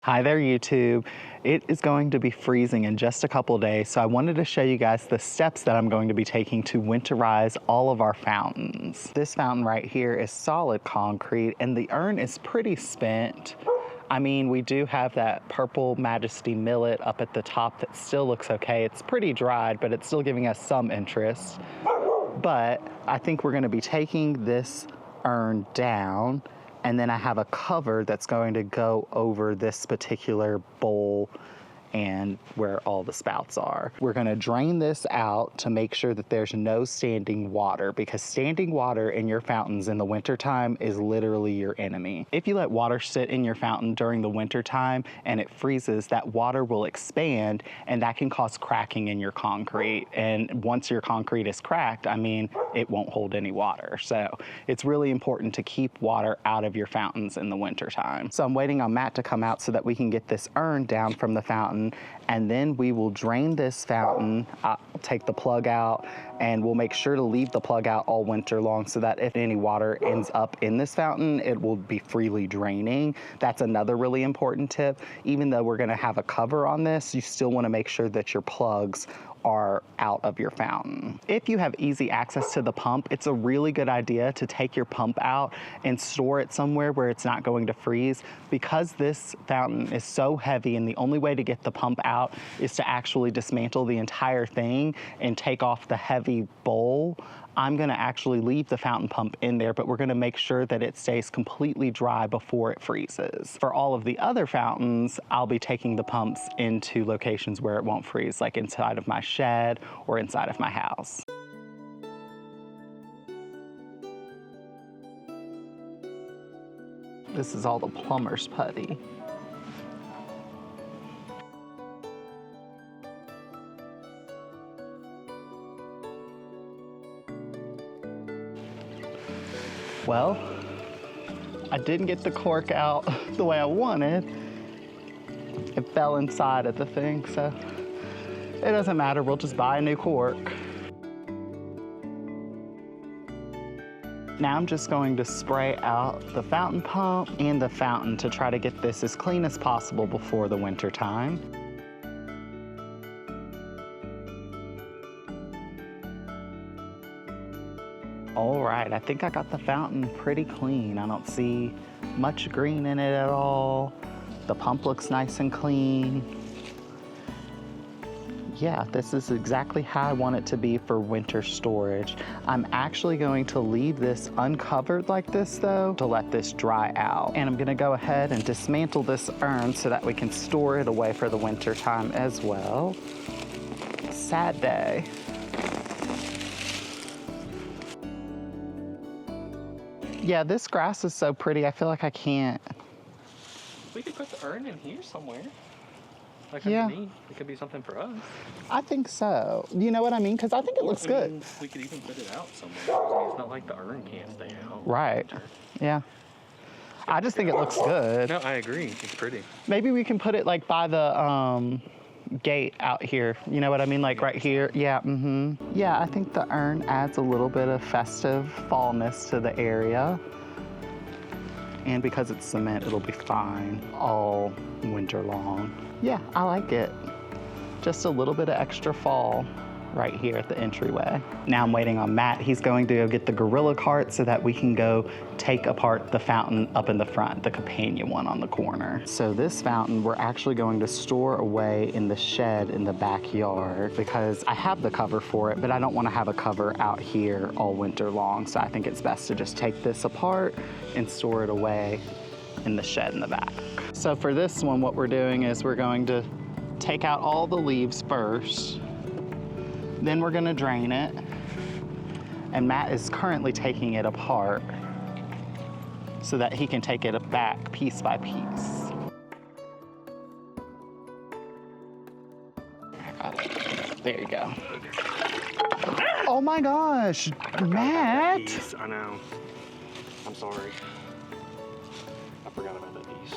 Hi there, YouTube. It is going to be freezing in just a couple days, so I wanted to show you guys the steps that I'm going to be taking to winterize all of our fountains. This fountain right here is solid concrete, and the urn is pretty spent. I mean, we do have that purple Majesty millet up at the top that still looks okay. It's pretty dried, but it's still giving us some interest. But I think we're going to be taking this urn down, and then I have a cover that's going to go over this particular bowl and where all the spouts are. We're gonna drain this out to make sure that there's no standing water, because standing water in your fountains in the wintertime is literally your enemy. If you let water sit in your fountain during the wintertime and it freezes, that water will expand and that can cause cracking in your concrete. And once your concrete is cracked, I mean, it won't hold any water. So it's really important to keep water out of your fountains in the wintertime. So I'm waiting on Matt to come out so that we can get this urn down from the fountain, and then we will drain this fountain. I'll take the plug out, and we'll make sure to leave the plug out all winter long so that if any water ends up in this fountain, it will be freely draining. That's another really important tip. Even though we're gonna have a cover on this, you still wanna make sure that your plugs are out of your fountain. If you have easy access to the pump, it's a really good idea to take your pump out and store it somewhere where it's not going to freeze. Because this fountain is so heavy and the only way to get the pump out is to actually dismantle the entire thing and take off the heavy bowl, I'm gonna actually leave the fountain pump in there, but we're gonna make sure that it stays completely dry before it freezes. For all of the other fountains, I'll be taking the pumps into locations where it won't freeze, like inside of my shed or inside of my house. This is all the plumber's putty. Well, I didn't get the cork out the way I wanted. It fell inside of the thing, so it doesn't matter. We'll just buy a new cork. Now I'm just going to spray out the fountain pump and the fountain to try to get this as clean as possible before the winter time. All right, I think I got the fountain pretty clean. I don't see much green in it at all. The pump looks nice and clean. Yeah, this is exactly how I want it to be for winter storage. I'm actually going to leave this uncovered like this though, to let this dry out. And I'm gonna go ahead and dismantle this urn so that we can store it away for the winter time as well. Sad day. Yeah, this grass is so pretty, I feel like I can't. We could put the urn in here somewhere. Like Yeah. underneath. It could be something for us. I think so. You know what I mean? Because I think it looks good. We could even put it out somewhere. I mean, it's not like the urn can't stay out. Right. Yeah. I just think it looks good. No, I agree. It's pretty. Maybe we can put it like by the gate out here. You know what I mean? Like right here. Yeah, Yeah, I think the urn adds a little bit of festive fallness to the area. And because it's cement, it'll be fine all winter long. Yeah, I like it. Just a little bit of extra fall right here at the entryway. Now I'm waiting on Matt. He's going to go get the gorilla cart so that we can go take apart the fountain up in the front, the companion one on the corner. So this fountain we're actually going to store away in the shed in the backyard because I have the cover for it, but I don't want to have a cover out here all winter long. So I think it's best to just take this apart and store it away in the shed in the back. So for this one, what we're doing is we're going to take out all the leaves first. Then we're gonna drain it. And Matt is currently taking it apart so that he can take it back piece by piece. I got it. There you go. Oh my gosh, Matt! Piece. I know. I'm sorry. I forgot about that piece.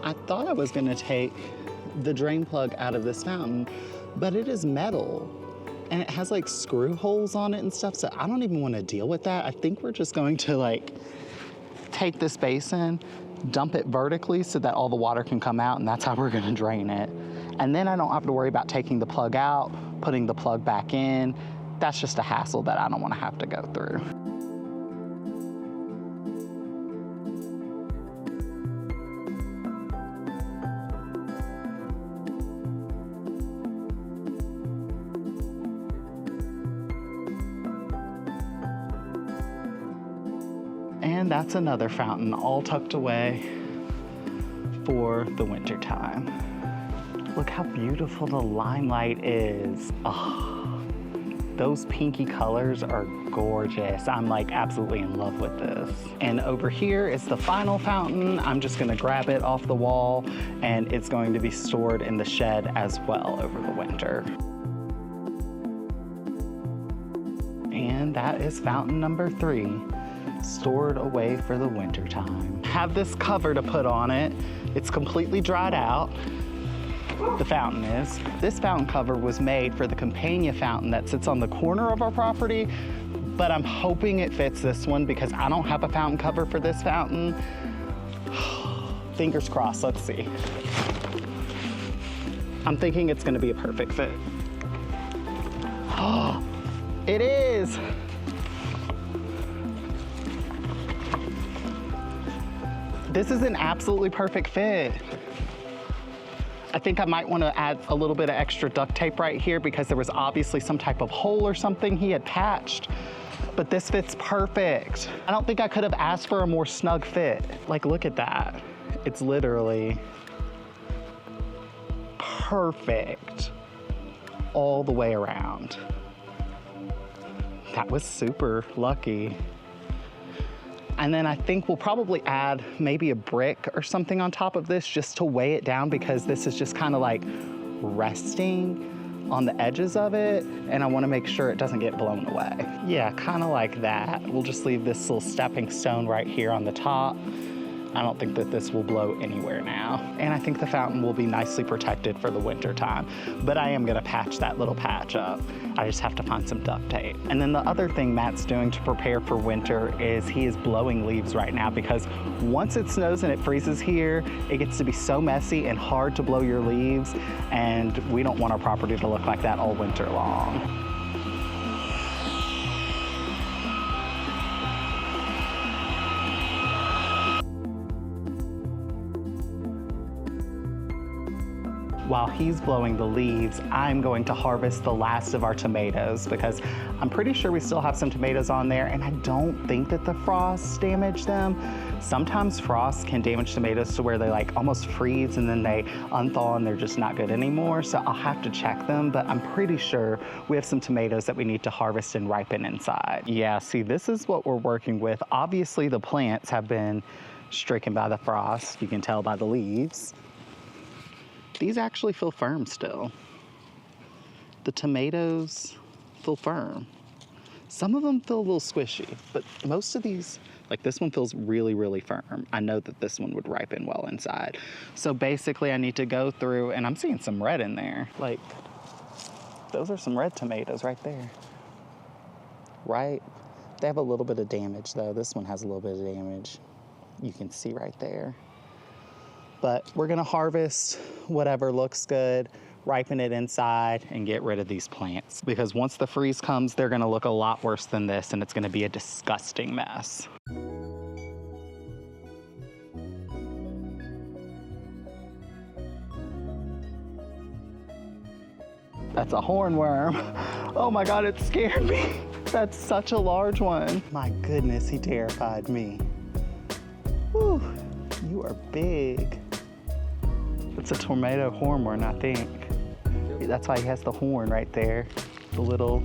I thought I was gonna take the drain plug out of this fountain, but it is metal. And it has like screw holes on it and stuff, so I don't even want to deal with that. I think we're just going to like take this basin, dump it vertically so that all the water can come out, and that's how we're gonna drain it. And then I don't have to worry about taking the plug out, putting the plug back in. That's just a hassle that I don't want to have to go through. And that's another fountain all tucked away for the winter time. Look how beautiful the limelight is. Oh, those pinky colors are gorgeous. I'm like absolutely in love with this. And over here is the final fountain. I'm just gonna grab it off the wall, and it's going to be stored in the shed as well over the winter. And that is fountain number 3. Stored away for the winter time. Have this cover to put on it. It's completely dried out. The fountain is. This fountain cover was made for the companion fountain that sits on the corner of our property, but I'm hoping it fits this one because I don't have a fountain cover for this fountain. Fingers crossed, let's see. I'm thinking it's gonna be a perfect fit. Oh, it is. This is an absolutely perfect fit. I think I might want to add a little bit of extra duct tape right here because there was obviously some type of hole or something he had patched, but this fits perfect. I don't think I could have asked for a more snug fit. Like, look at that. It's literally perfect all the way around. That was super lucky. And then I think we'll probably add maybe a brick or something on top of this just to weigh it down because this is just kind of like resting on the edges of it. And I want to make sure it doesn't get blown away. Yeah, kind of like that. We'll just leave this little stepping stone right here on the top. I don't think that this will blow anywhere now. And I think the fountain will be nicely protected for the winter time, but I am gonna patch that little patch up. I just have to find some duct tape. And then the other thing Matt's doing to prepare for winter is he is blowing leaves right now because once it snows and it freezes here, it gets to be so messy and hard to blow your leaves, and we don't want our property to look like that all winter long. While he's blowing the leaves, I'm going to harvest the last of our tomatoes because I'm pretty sure we still have some tomatoes on there, and I don't think that the frost damaged them. Sometimes frost can damage tomatoes to where they like almost freeze and then they unthaw and they're just not good anymore. So I'll have to check them, but I'm pretty sure we have some tomatoes that we need to harvest and ripen inside. Yeah, see, this is what we're working with. Obviously the plants have been stricken by the frost. You can tell by the leaves. These actually feel firm still. The tomatoes feel firm. Some of them feel a little squishy, but most of these, like this one feels really, really firm. I know that this one would ripen well inside. So basically I need to go through, and I'm seeing some red in there. Like, those are some red tomatoes right there. Right? They have a little bit of damage though. This one has a little bit of damage. You can see right there. But we're gonna harvest whatever looks good, ripen it inside, and get rid of these plants. Because once the freeze comes, they're gonna look a lot worse than this, and it's gonna be a disgusting mess. That's a hornworm. Oh my God, it scared me. That's such a large one. My goodness, he terrified me. Whew, you are big. It's a tomato hornworm, I think. That's why he has the horn right there. The little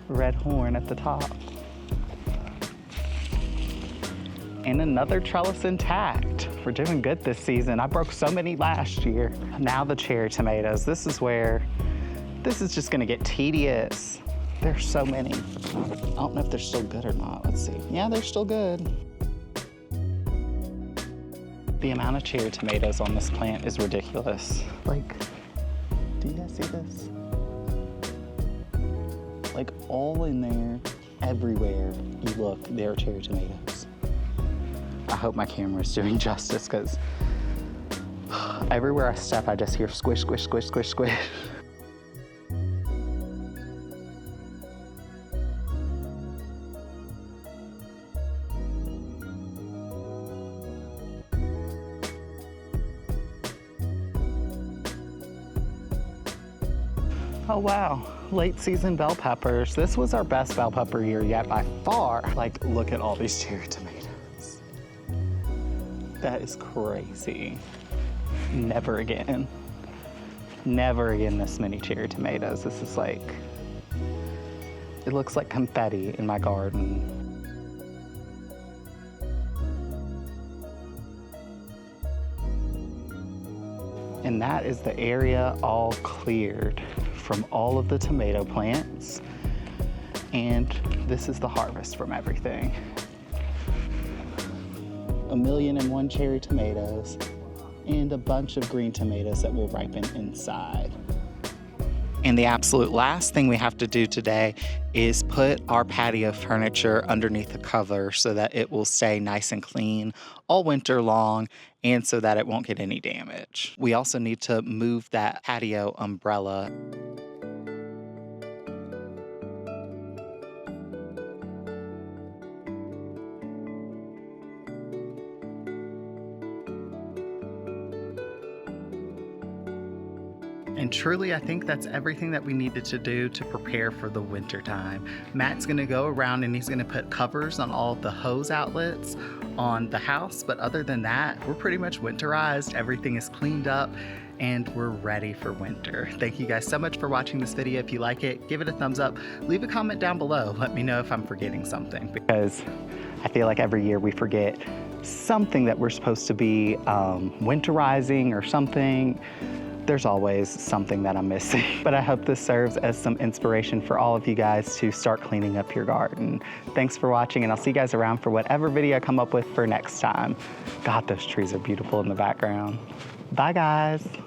red horn at the top. And another trellis intact. We're doing good this season. I broke so many last year. Now the cherry tomatoes. This is where, this is just gonna get tedious. There's so many. I don't know if they're still good or not. Let's see. Yeah, they're still good. The amount of cherry tomatoes on this plant is ridiculous. Like, do you guys see this? Like all in there, everywhere you look, there are cherry tomatoes. I hope my camera's doing justice because everywhere I step, I just hear squish, squish, squish, squish, squish. Oh wow, late season bell peppers. This was our best bell pepper year yet by far. Like, look at all these cherry tomatoes. That is crazy. Never again. Never again this many cherry tomatoes. This is like, it looks like confetti in my garden. And that is the area all cleared from all of the tomato plants. And this is the harvest from everything. 1,000,001 cherry tomatoes and a bunch of green tomatoes that will ripen inside. And the absolute last thing we have to do today is put our patio furniture underneath the cover so that it will stay nice and clean all winter long and so that it won't get any damage. We also need to move that patio umbrella. And truly, I think that's everything that we needed to do to prepare for the winter time. Matt's gonna go around and he's gonna put covers on all of the hose outlets on the house, but other than that, we're pretty much winterized. Everything is cleaned up and we're ready for winter. Thank you guys so much for watching this video. If you like it, give it a thumbs up. Leave a comment down below. Let me know if I'm forgetting something, because I feel like every year we forget something that we're supposed to be winterizing or something. There's always something that I'm missing. But I hope this serves as some inspiration for all of you guys to start cleaning up your garden. Thanks for watching, and I'll see you guys around for whatever video I come up with for next time. God, those trees are beautiful in the background. Bye, guys.